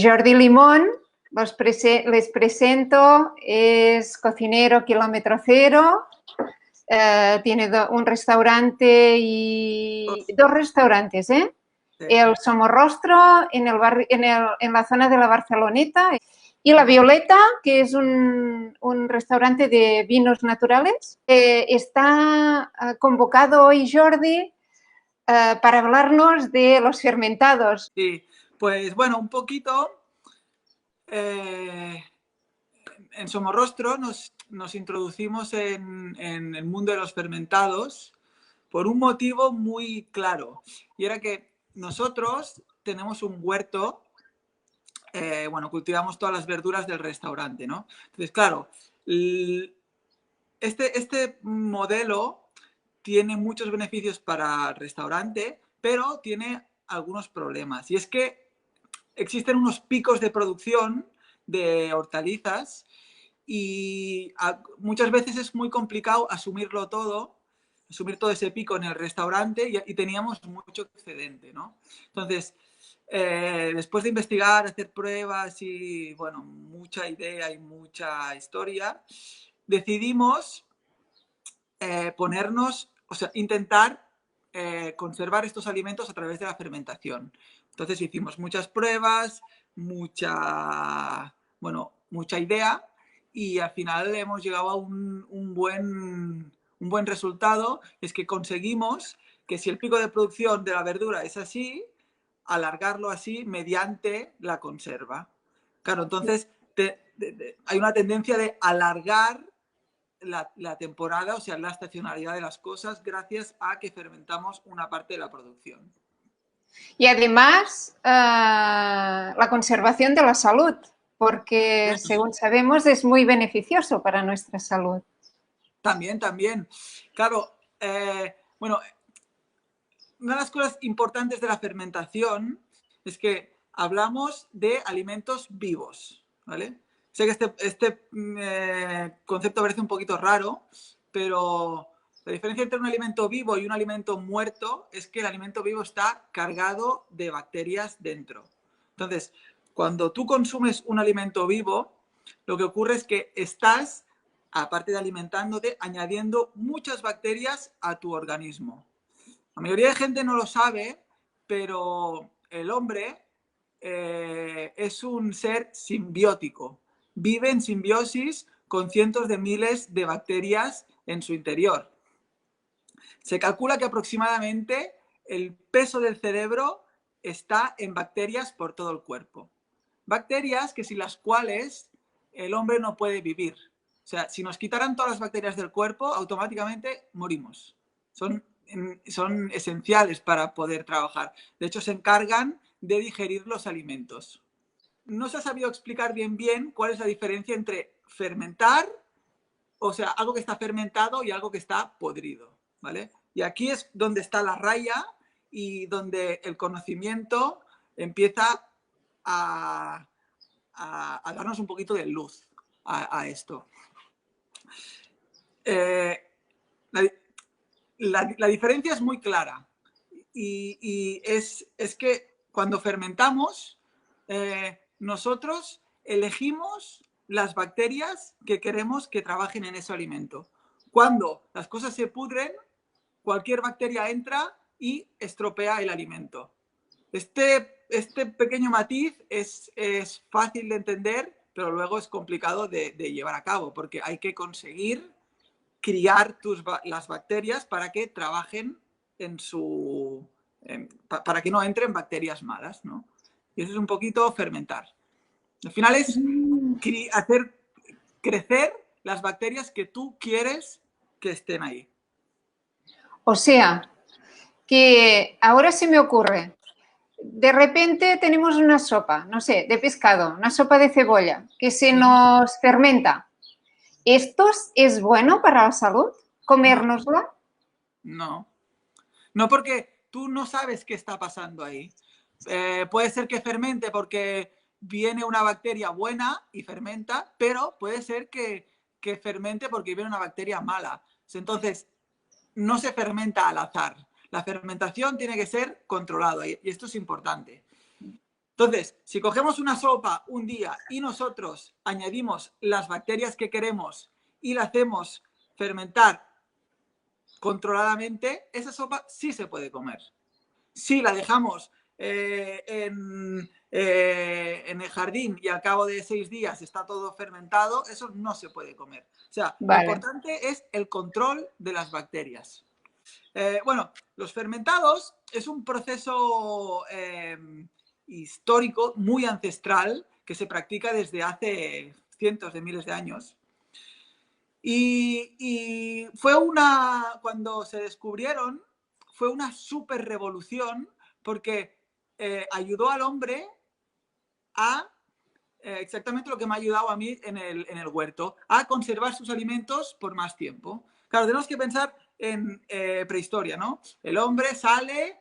Jordi Limón, les presento, es cocinero kilómetro cero, tiene un restaurante y dos restaurantes, ¿eh? Sí. El Somorrostro en la zona de la Barceloneta y La Violeta, que es un restaurante de vinos naturales. Está convocado hoy Jordi para hablarnos de los fermentados. Sí, pues bueno, un poquito en Somorrostro nos introducimos en el mundo de los fermentados por un motivo muy claro, y era que nosotros tenemos un huerto, bueno, cultivamos todas las verduras del restaurante, ¿no? Entonces, claro, este modelo tiene muchos beneficios para el restaurante, pero tiene algunos problemas, y es que existen unos picos de producción de hortalizas y muchas veces es muy complicado asumir todo ese pico en el restaurante y teníamos mucho excedente, ¿no? Entonces, después de investigar, hacer pruebas y, bueno, mucha idea y mucha historia, decidimos intentar conservar estos alimentos a través de la fermentación. Entonces hicimos muchas pruebas, mucha idea, y al final hemos llegado a un buen resultado. Es que conseguimos que si el pico de producción de la verdura es así, alargarlo así mediante la conserva. Claro, entonces hay una tendencia de alargar la temporada, o sea, la estacionalidad de las cosas, gracias a que fermentamos una parte de la producción. Y además, la conservación de la salud, porque según sabemos es muy beneficioso para nuestra salud. También. Claro, bueno, una de las cosas importantes de la fermentación es que hablamos de alimentos vivos, ¿vale? Sé que este concepto parece un poquito raro, pero la diferencia entre un alimento vivo y un alimento muerto es que el alimento vivo está cargado de bacterias dentro. Entonces, cuando tú consumes un alimento vivo, lo que ocurre es que estás, aparte de alimentándote, añadiendo muchas bacterias a tu organismo. La mayoría de gente no lo sabe, pero el hombre es un ser simbiótico. Vive en simbiosis con cientos de miles de bacterias en su interior. Se calcula que aproximadamente el peso del cerebro está en bacterias por todo el cuerpo. Bacterias que sin las cuales el hombre no puede vivir. O sea, si nos quitaran todas las bacterias del cuerpo, automáticamente morimos. Son esenciales para poder trabajar. De hecho, se encargan de digerir los alimentos. No se ha sabido explicar bien cuál es la diferencia entre fermentar, o sea, algo que está fermentado, y algo que está podrido, ¿vale? Y aquí es donde está la raya y donde el conocimiento empieza a darnos un poquito de luz a esto. La diferencia es muy clara, y es que cuando fermentamos, nosotros elegimos las bacterias que queremos que trabajen en ese alimento. Cuando las cosas se pudren, cualquier bacteria entra y estropea el alimento. Este pequeño matiz es fácil de entender, pero luego es complicado de llevar a cabo, porque hay que conseguir criar las bacterias para que trabajen para que no entren bacterias malas, ¿no? Y eso es un poquito fermentar. Al final es hacer crecer las bacterias que tú quieres que estén ahí. O sea, que ahora se me ocurre, de repente tenemos una sopa, no sé, de pescado, una sopa de cebolla, que se nos fermenta. ¿Esto es bueno para la salud? ¿Comérnosla? No, porque tú no sabes qué está pasando ahí. Puede ser que fermente porque viene una bacteria buena y fermenta, pero puede ser que fermente porque viene una bacteria mala. Entonces, no se fermenta al azar. La fermentación tiene que ser controlada, y esto es importante. Entonces, si cogemos una sopa un día y nosotros añadimos las bacterias que queremos y la hacemos fermentar controladamente, esa sopa sí se puede comer. Si la dejamos en el jardín y al cabo de 6 días está todo fermentado, eso no se puede comer. O sea, lo importante es el control de las bacterias. Bueno, los fermentados es un proceso histórico muy ancestral que se practica desde hace cientos de miles de años. Y cuando se descubrieron, fue una súper revolución porque ayudó al hombre a, exactamente lo que me ha ayudado a mí en el huerto, a conservar sus alimentos por más tiempo. Claro, tenemos que pensar en prehistoria, ¿no? El hombre sale,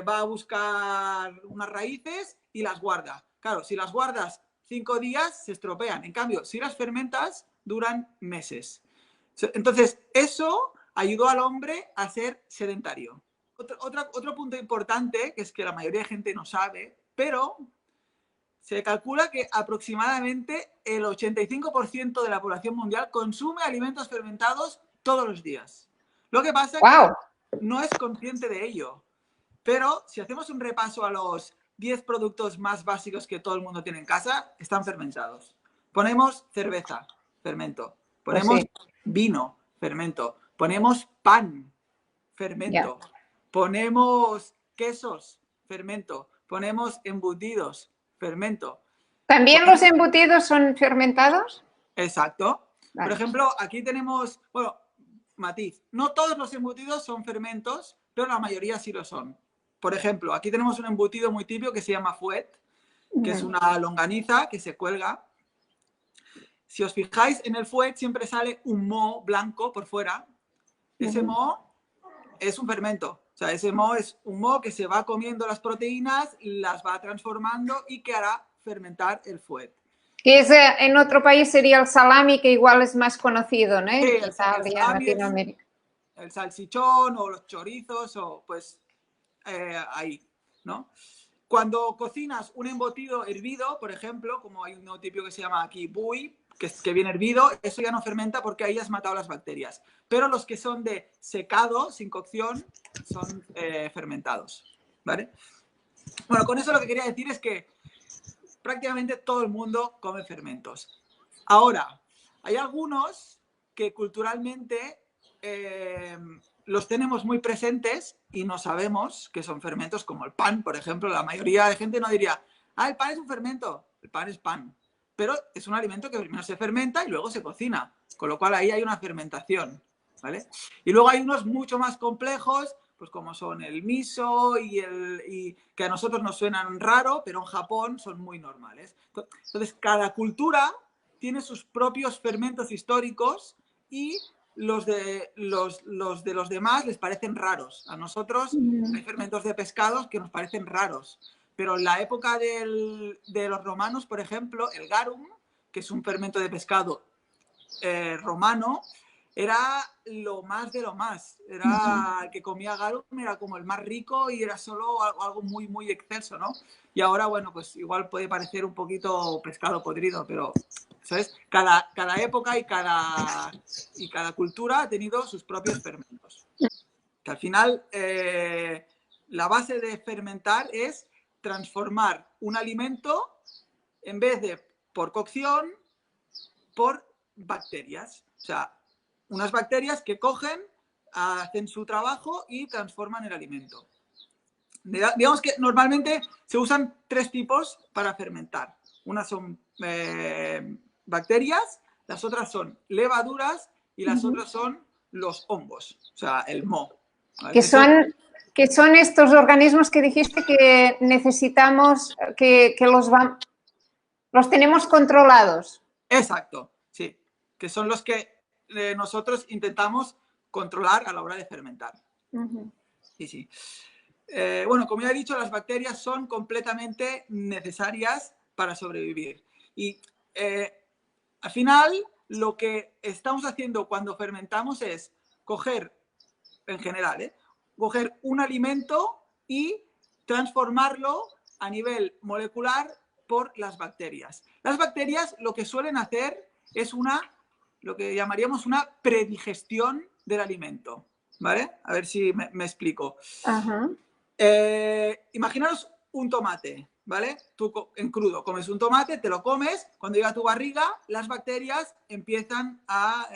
va a buscar unas raíces y las guarda. Claro, si las guardas 5 días, se estropean. En cambio, si las fermentas, duran meses. Entonces, eso ayudó al hombre a ser sedentario. Otro punto importante, que es que la mayoría de gente no sabe, pero se calcula que aproximadamente el 85% de la población mundial consume alimentos fermentados todos los días. Lo que pasa es que no es consciente de ello. Pero si hacemos un repaso a los 10 productos más básicos que todo el mundo tiene en casa, están fermentados. Ponemos cerveza, fermento. Ponemos vino, fermento. Ponemos pan, fermento. Ponemos quesos, fermento. Ponemos embutidos, fermento. ¿También los embutidos son fermentados? Exacto. Por ejemplo, aquí tenemos, bueno, matiz, no todos los embutidos son fermentos, pero la mayoría sí lo son. Por ejemplo, aquí tenemos un embutido muy típico que se llama fuet, que es una longaniza que se cuelga. Si os fijáis, en el fuet siempre sale un moho blanco por fuera. Ese moho es un fermento. O sea, ese moho es un moho que se va comiendo las proteínas, las va transformando y que hará fermentar el fuet. Que es, en otro país sería el salami, que igual es más conocido, ¿no? Sí, En Italia, Latinoamérica. El salchichón o los chorizos, o pues ahí, ¿no? Cuando cocinas un embutido hervido, por ejemplo, como hay uno típico que se llama aquí bui, que viene hervido, eso ya no fermenta porque ahí has matado las bacterias. Pero los que son de secado, sin cocción, son fermentados, ¿vale? Bueno, con eso lo que quería decir es que prácticamente todo el mundo come fermentos. Ahora, hay algunos que culturalmente los tenemos muy presentes y no sabemos que son fermentos, como el pan, por ejemplo. La mayoría de gente no diría, el pan es un fermento. El pan es pan. Pero es un alimento que primero se fermenta y luego se cocina. Con lo cual ahí hay una fermentación, ¿vale? Y luego hay unos mucho más complejos, pues como son el miso y que a nosotros nos suenan raro, pero en Japón son muy normales. Entonces, cada cultura tiene sus propios fermentos históricos y los de los demás les parecen raros. A nosotros hay fermentos de pescados que nos parecen raros. Pero en la época de los romanos, por ejemplo, el garum, que es un fermento de pescado romano, era lo más de lo más. Era el que comía garum, era como el más rico y era solo algo muy, muy excelso, ¿no? Y ahora, bueno, pues igual puede parecer un poquito pescado podrido, pero, ¿sabes? Cada época y cada cultura ha tenido sus propios fermentos. Que al final, la base de fermentar es transformar un alimento, en vez de por cocción, por bacterias. O sea, unas bacterias que cogen, hacen su trabajo y transforman el alimento. Digamos que normalmente se usan 3 tipos para fermentar. Unas son bacterias, las otras son levaduras y las otras son los hongos, o sea, el moho. ¿Vale? Que son estos organismos que dijiste que necesitamos, que los tenemos controlados. Exacto, sí, que son los que nosotros intentamos controlar a la hora de fermentar. Sí, sí. Bueno, como ya he dicho, las bacterias son completamente necesarias para sobrevivir. Y al final, lo que estamos haciendo cuando fermentamos es coger, en general, coger un alimento y transformarlo a nivel molecular por las bacterias. Las bacterias lo que suelen hacer es lo que llamaríamos una predigestión del alimento, ¿vale? A ver si me explico. Ajá. Imaginaros un tomate, ¿vale? Tú en crudo comes un tomate, te lo comes, cuando llega a tu barriga, las bacterias empiezan a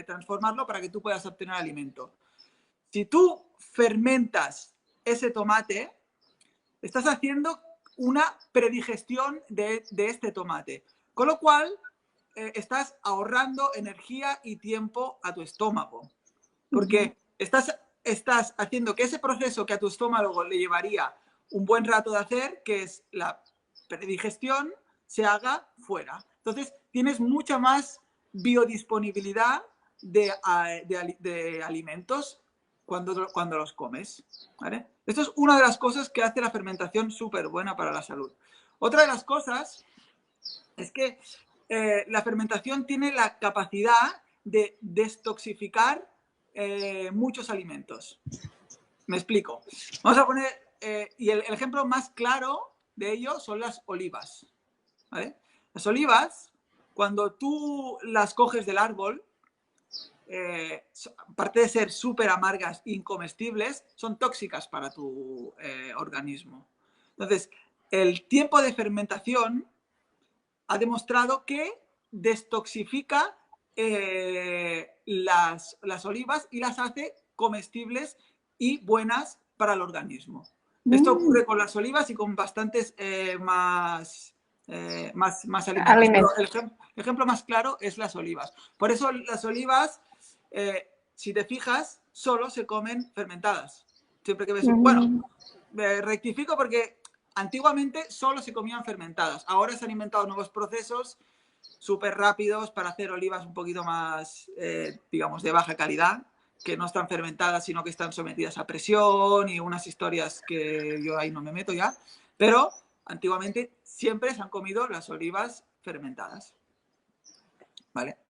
transformarlo para que tú puedas obtener alimento. Si tú fermentas ese tomate, estás haciendo una predigestión de este tomate, con lo cual estás ahorrando energía y tiempo a tu estómago, porque estás haciendo que ese proceso que a tu estómago le llevaría un buen rato de hacer, que es la predigestión, se haga fuera. Entonces, tienes mucha más biodisponibilidad de alimentos cuando los comes, ¿vale? Esto es una de las cosas que hace la fermentación súper buena para la salud. Otra de las cosas es que la fermentación tiene la capacidad de destoxificar muchos alimentos. Me explico. Vamos a poner, y el ejemplo más claro de ello son las olivas, ¿vale? Las olivas, cuando tú las coges del árbol, aparte de ser súper amargas e incomestibles, son tóxicas para tu organismo. Entonces, el tiempo de fermentación ha demostrado que destoxifica las olivas y las hace comestibles y buenas para el organismo. Esto ocurre con las olivas y con bastantes más alimentos. Pero el ejemplo más claro es las olivas. Por eso las olivas, si te fijas, solo se comen fermentadas. Siempre que ves... Bueno, rectifico porque antiguamente solo se comían fermentadas. Ahora se han inventado nuevos procesos súper rápidos para hacer olivas un poquito más, digamos, de baja calidad, que no están fermentadas, sino que están sometidas a presión y unas historias que yo ahí no me meto ya. Pero antiguamente siempre se han comido las olivas fermentadas. ¿Vale?